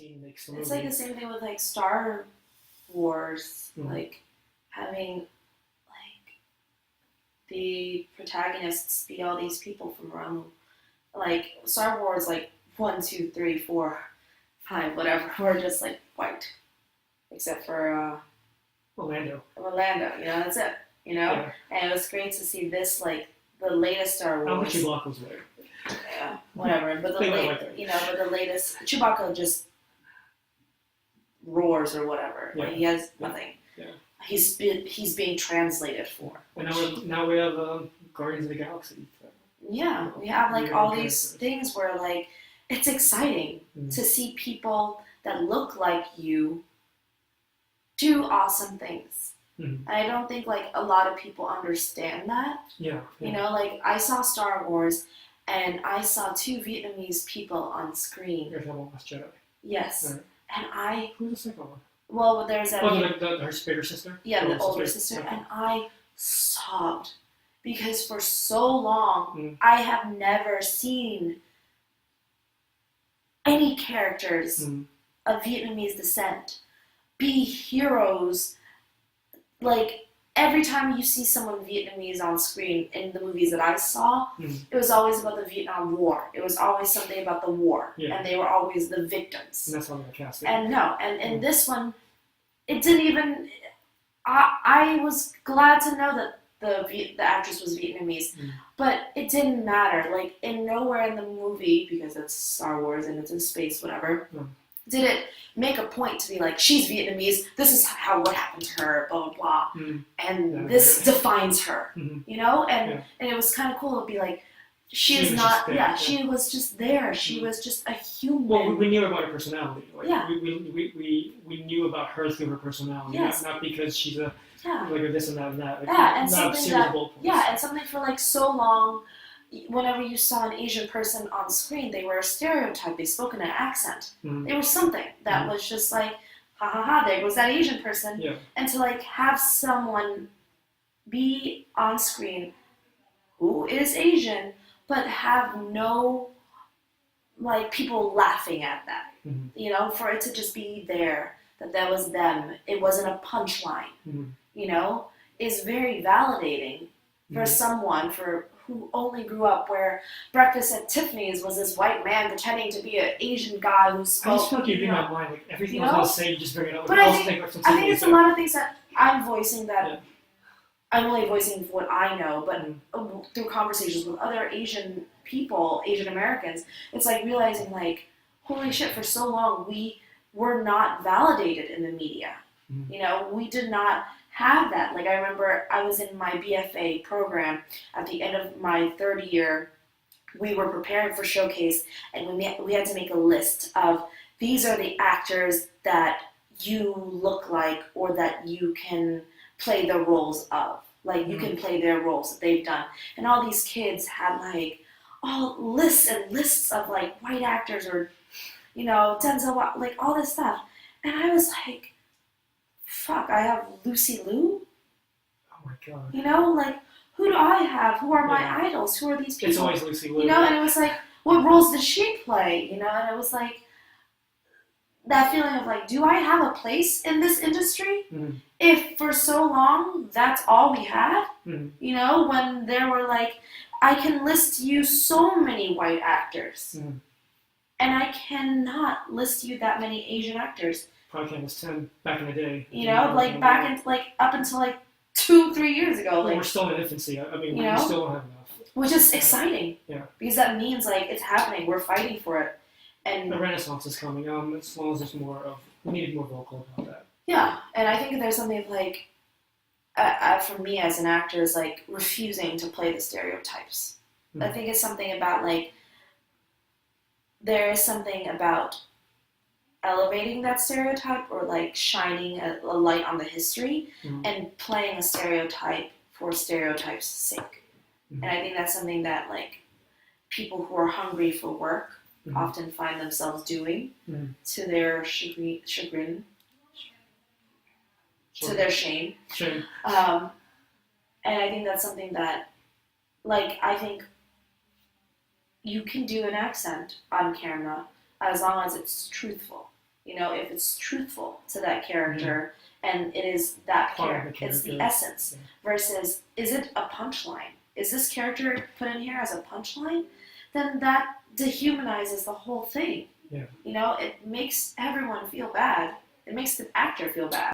scene makes the movie. It's like the same thing with like Star Wars, Mm-hmm. like having like the protagonists be all these people from around, like Star Wars, like 1, 2, 3, 4, 5, whatever, were just like white, except for Orlando. That's it, Yeah. And it was great to see this, like the latest Star I don't Wars. think Chewbacca was there. Yeah, whatever. But the latest Chewbacca just roars or whatever. Yeah. Like he has nothing. Yeah. He's being translated for. And now we have Guardians of the Galaxy. So. Yeah, we have like all these things where like it's exciting to see people that look like you do awesome things. Mm-hmm. I don't think like a lot of people understand that. Yeah. Like I saw Star Wars and I saw 2 Vietnamese people on screen. You're talking about Last Jedi. Yes. Right. And who's the second one? Well, there's that. Her bigger sister? Yeah, the older sister. Okay. And I sobbed because for so long I have never seen any characters of Vietnamese descent be heroes. Like every time you see someone Vietnamese on screen in the movies that I saw, it was always about the Vietnam War. It was always something about the war, and they were always the victims. And that's how they're casting. And in this one, it didn't even. I was glad to know that the actress was Vietnamese, but it didn't matter. Like in nowhere in the movie, because it's Star Wars and it's in space, whatever. Did it make a point to be like, she's Vietnamese, this is what happened to her, blah, blah, blah, and this defines her, And it was kind of cool to be like, she was just there, she was just a human. Well, we knew about her personality. Like, yeah. We knew about her through her personality, not because she's a this and that and that. And something for like so long. Whenever you saw an Asian person on screen, they were a stereotype. They spoke in an accent. They were something that was just like, ha ha ha, there goes that Asian person. Yeah. And to like have someone be on screen who is Asian, but have no like people laughing at that. For it to just be there, that was them. It wasn't a punchline. Is very validating for someone who only grew up where Breakfast at Tiffany's was this white man pretending to be an Asian guy who spoke. I just feel like you bring up mine, like everything I was going to say, you just bring it up. But I think it's a lot of things that I'm voicing that I'm only voicing what I know, but through conversations with other Asian people, Asian Americans, it's like realizing like, holy shit, for so long we were not validated in the media. We did not have that. Like I remember I was in my BFA program at the end of my 3rd year. We were preparing for Showcase and we had to make a list of these are the actors that you look like or that you can play the roles of. Like you can play their roles that they've done. And all these kids had like all lists and lists of like white actors or Denzel, like all this stuff. And I was like, fuck, I have Lucy Liu? Oh my god. Like, who do I have? Who are my idols? Who are these people? It's always Lucy Liu. And it was like, what roles did she play? And it was like, that feeling of like, do I have a place in this industry? If for so long, that's all we had? When there were like, I can list you so many white actors. And I cannot list you that many Asian actors. Probably was 10 back in the day. Up until like 2-3 years ago. Well, we're still in infancy. I mean, we still don't have enough. Which is exciting. Yeah. Because that means like it's happening. We're fighting for it. And the Renaissance is coming. As long as there's we need to be more vocal about that. Yeah, and I think there's something like, for me as an actor, is like refusing to play the stereotypes. I think it's something about like, there is something about elevating that stereotype or like shining a light on the history and playing a stereotype for stereotype's sake. And I think that's something that like people who are hungry for work often find themselves doing to their chagrin, to their shame. And I think that's something that, like, I think you can do an accent on camera as long as it's truthful. You know, if it's truthful to that character and it is that character, it's the essence, versus is it a punchline? Is this character put in here as a punchline? Then that dehumanizes the whole thing. Yeah. You know, it makes everyone feel bad. It makes the actor feel bad.